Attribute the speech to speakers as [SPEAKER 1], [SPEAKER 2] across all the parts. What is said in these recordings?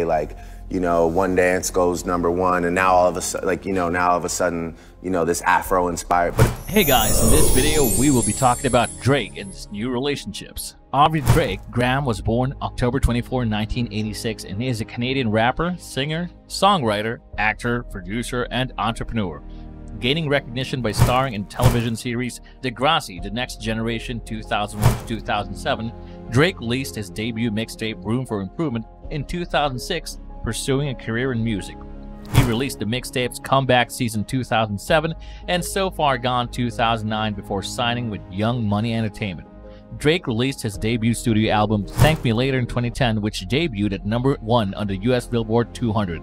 [SPEAKER 1] like, you know, One Dance goes #1, and now all of a sudden, like, you know, this Afro-inspired. But
[SPEAKER 2] hey guys, in this video we will be talking about Drake and his new relationships. Aubrey Drake Graham was born October 24, 1986, and he is a Canadian rapper, singer, songwriter, actor, producer, and entrepreneur. Gaining recognition by starring in television series Degrassi, The Next Generation 2001 to 2007, Drake released his debut mixtape Room for Improvement in 2006, pursuing a career in music. He released the mixtapes Comeback Season 2007 and So Far Gone 2009 before signing with Young Money Entertainment. Drake released his debut studio album Thank Me Later in 2010, which debuted at #1 on the US Billboard 200.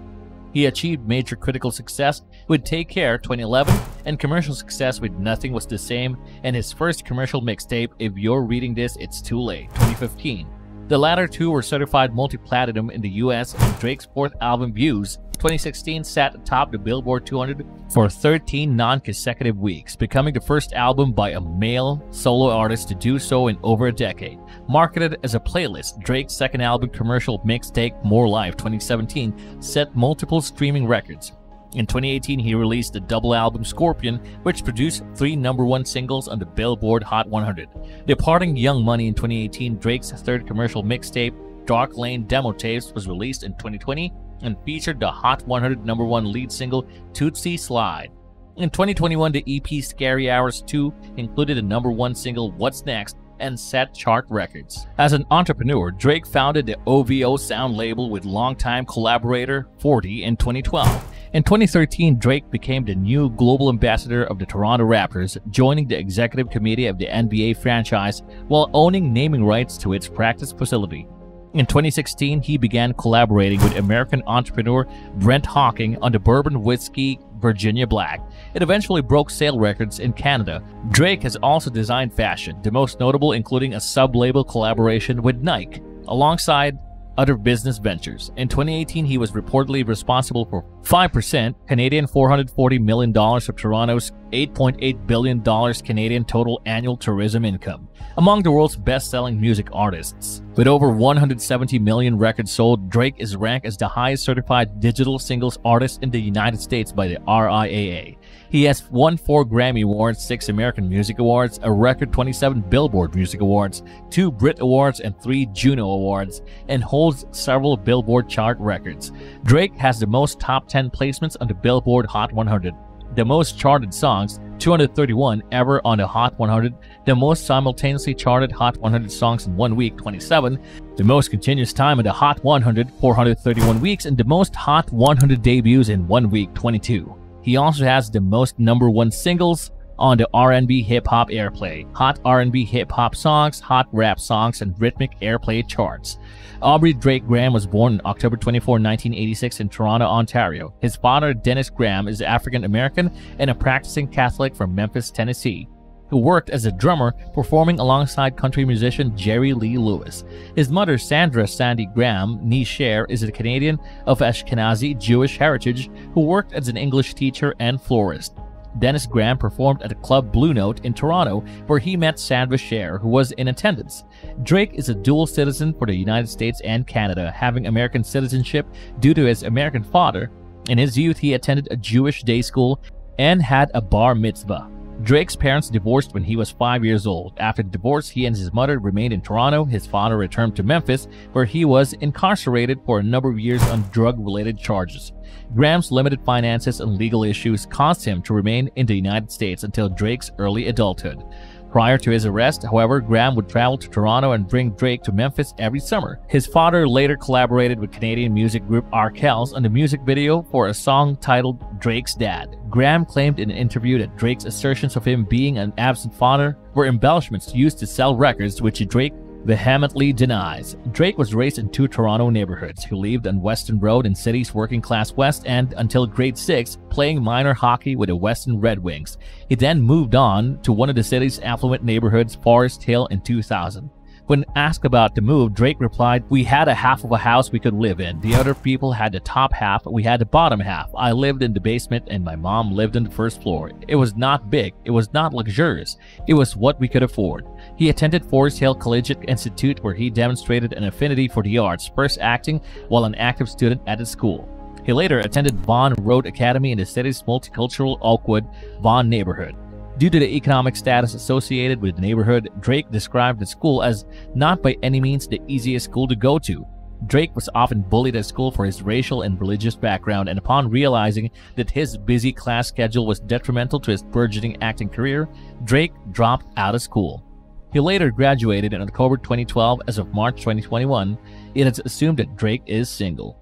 [SPEAKER 2] He achieved major critical success with Take Care 2011 and commercial success with Nothing Was the Same and his first commercial mixtape If You're Reading This It's Too Late 2015. The latter two were certified multi-platinum in the US, and Drake's fourth album Views 2016 sat atop the Billboard 200 for 13 non-consecutive weeks, becoming the first album by a male solo artist to do so in over a decade. Marketed as a playlist, Drake's second album commercial mixtape More Life 2017 set multiple streaming records. In 2018, he released the double album Scorpion, which produced 3 #1 singles on the Billboard Hot 100. Departing Young Money in 2018, Drake's third commercial mixtape, Dark Lane Demo Tapes, was released in 2020 and featured the Hot 100 #1 lead single Tootsie Slide. In 2021, the EP Scary Hours 2 included the #1 single What's Next and set chart records. As an entrepreneur, Drake founded the OVO sound label with longtime collaborator 40 in 2012. In 2013, Drake became the new global ambassador of the Toronto Raptors, joining the executive committee of the NBA franchise while owning naming rights to its practice facility. In 2016, he began collaborating with American entrepreneur Brent Hawking on the bourbon whiskey Virginia Black. It eventually broke sale records in Canada. Drake has also designed fashion, the most notable including a sub-label collaboration with Nike, alongside other business ventures. In 2018, he was reportedly responsible for 5% Canadian $440 million of Toronto's $8.8 billion Canadian total annual tourism income, among the world's best-selling music artists. With over 170 million records sold, Drake is ranked as the highest certified digital singles artist in the United States by the RIAA. He has won 4 Grammy Awards, 6 American Music Awards, a record 27 Billboard Music Awards, 2 Brit Awards, and 3 Juno Awards, and holds several Billboard chart records. Drake has the most top 10 placements on the Billboard Hot 100, the most charted songs, 231 ever on the Hot 100, the most simultaneously charted Hot 100 songs in 1 week, 27, the most continuous time in the Hot 100, 431 weeks, and the most Hot 100 debuts in 1 week, 22. He also has the most #1 singles on the R&B hip-hop airplay, Hot R&B hip-hop songs, Hot rap songs, and rhythmic airplay charts. Aubrey Drake Graham was born on October 24, 1986 in Toronto, Ontario. His father, Dennis Graham, is African-American and a practicing Catholic from Memphis, Tennessee, who worked as a drummer, performing alongside country musician Jerry Lee Lewis. His mother, Sandra Sandy Graham, nee Cher, is a Canadian of Ashkenazi Jewish heritage who worked as an English teacher and florist. Dennis Graham performed at the club Blue Note in Toronto, where he met Sandra Cher, who was in attendance. Drake is a dual citizen for the United States and Canada, having American citizenship due to his American father. In his youth, he attended a Jewish day school and had a bar mitzvah. Drake's parents divorced when he was 5 years old. After the divorce, he and his mother remained in Toronto. His father returned to Memphis, where he was incarcerated for a number of years on drug-related charges. Graham's limited finances and legal issues caused him to remain in the United States until Drake's early adulthood. Prior to his arrest, however, Graham would travel to Toronto and bring Drake to Memphis every summer. His father later collaborated with Canadian music group Arkells on the music video for a song titled Drake's Dad. Graham claimed in an interview that Drake's assertions of him being an absent father were embellishments used to sell records, which Drake vehemently denies. Drake was raised in 2 Toronto neighborhoods. He lived on Weston Road in city's working class west and, until grade 6, playing minor hockey with the Weston Red Wings. He then moved on to one of the city's affluent neighborhoods, Forest Hill, in 2000. When asked about the move, Drake replied, "We had a half of a house we could live in. The other people had the top half, we had the bottom half. I lived in the basement and my mom lived on the first floor. It was not big, it was not luxurious, it was what we could afford." He attended Forest Hill Collegiate Institute where he demonstrated an affinity for the arts, first acting while an active student at the school. He later attended Vaughan Road Academy in the city's multicultural Oakwood, Vaughan neighborhood. Due to the economic status associated with the neighborhood, Drake described the school as not by any means the easiest school to go to. Drake was often bullied at school for his racial and religious background, and upon realizing that his busy class schedule was detrimental to his burgeoning acting career, Drake dropped out of school. He later graduated in October 2012. As of March 2021, it is assumed that Drake is single.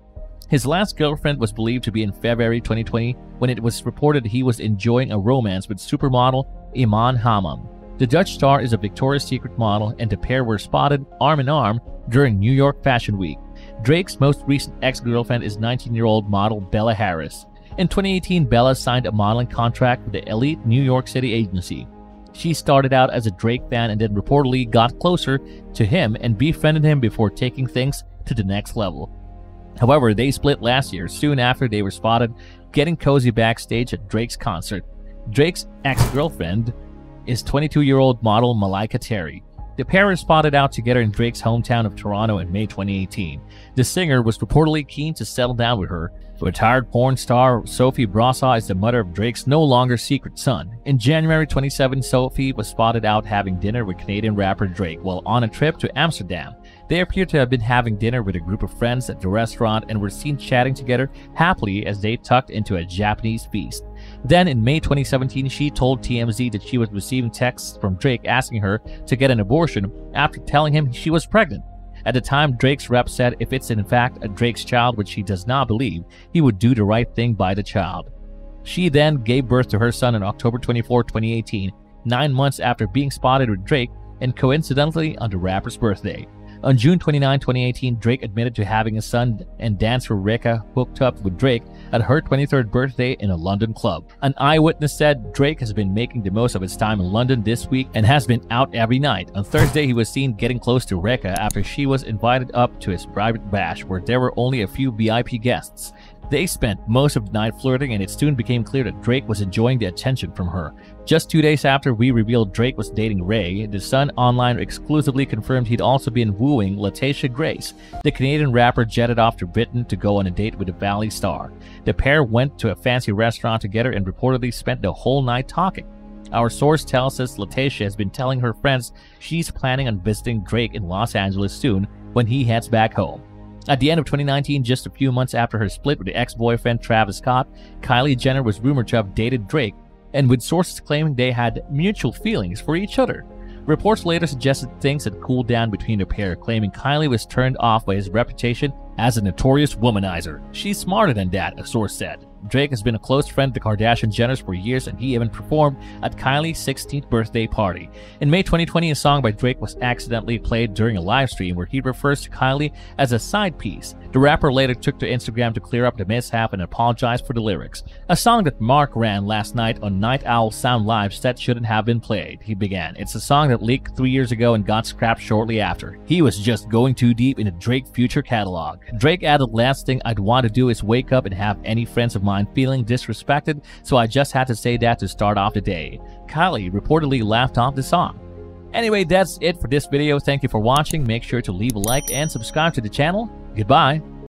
[SPEAKER 2] His last girlfriend was believed to be in February 2020 when it was reported he was enjoying a romance with supermodel Iman Hammam. The Dutch star is a Victoria's Secret model, and the pair were spotted arm in arm during New York Fashion Week. Drake's most recent ex-girlfriend is 19-year-old model Bella Harris. In 2018, Bella signed a modeling contract with the elite New York City agency. She started out as a Drake fan and then reportedly got closer to him and befriended him before taking things to the next level. However, they split last year, soon after they were spotted getting cozy backstage at Drake's concert. Drake's ex-girlfriend is 22-year-old model Malika Terry. The pair were spotted out together in Drake's hometown of Toronto in May 2018. The singer was reportedly keen to settle down with her. Retired porn star Sophie Brussaux is the mother of Drake's no longer secret son. In January 27, Sophie was spotted out having dinner with Canadian rapper Drake while on a trip to Amsterdam. They appear to have been having dinner with a group of friends at the restaurant and were seen chatting together happily as they tucked into a Japanese feast. Then in May 2017, she told TMZ that she was receiving texts from Drake asking her to get an abortion after telling him she was pregnant. At the time, Drake's rep said if it's in fact a Drake's child, which he does not believe, he would do the right thing by the child. She then gave birth to her son on October 24, 2018, 9 months after being spotted with Drake and coincidentally on the rapper's birthday. On June 29, 2018, Drake admitted to having a son, and dancer Rihanna hooked up with Drake at her 23rd birthday in a London club. An eyewitness said Drake has been making the most of his time in London this week and has been out every night. On Thursday, he was seen getting close to Rihanna after she was invited up to his private bash where there were only a few VIP guests. They spent most of the night flirting, and it soon became clear that Drake was enjoying the attention from her. Just 2 days after we revealed Drake was dating Ray, The Sun Online exclusively confirmed he'd also been wooing Letitia Grace. The Canadian rapper jetted off to Britain to go on a date with the Valley star. The pair went to a fancy restaurant together and reportedly spent the whole night talking. Our source tells us Letitia has been telling her friends she's planning on visiting Drake in Los Angeles soon when he heads back home. At the end of 2019, just a few months after her split with the ex-boyfriend Travis Scott, Kylie Jenner was rumored to have dated Drake, and with sources claiming they had mutual feelings for each other. Reports later suggested things had cooled down between the pair, claiming Kylie was turned off by his reputation as a notorious womanizer. "She's smarter than that," a source said. Drake has been a close friend of the Kardashian-Jenners for years, and he even performed at Kylie's 16th birthday party. In May 2020, a song by Drake was accidentally played during a live stream where he refers to Kylie as a side piece. The rapper later took to Instagram to clear up the mishap and apologize for the lyrics. "A song that Mark ran last night on Night Owl Sound Live said shouldn't have been played," he began. "It's a song that leaked 3 years ago and got scrapped shortly after. He was just going too deep in the Drake future catalog." Drake added, "Last thing I'd want to do is wake up and have any friends of mine feeling disrespected, so I just had to say that to start off the day." Kylie reportedly laughed off the song. Anyway, that's it for this video. Thank you for watching. Make sure to leave a like and subscribe to the channel. Goodbye.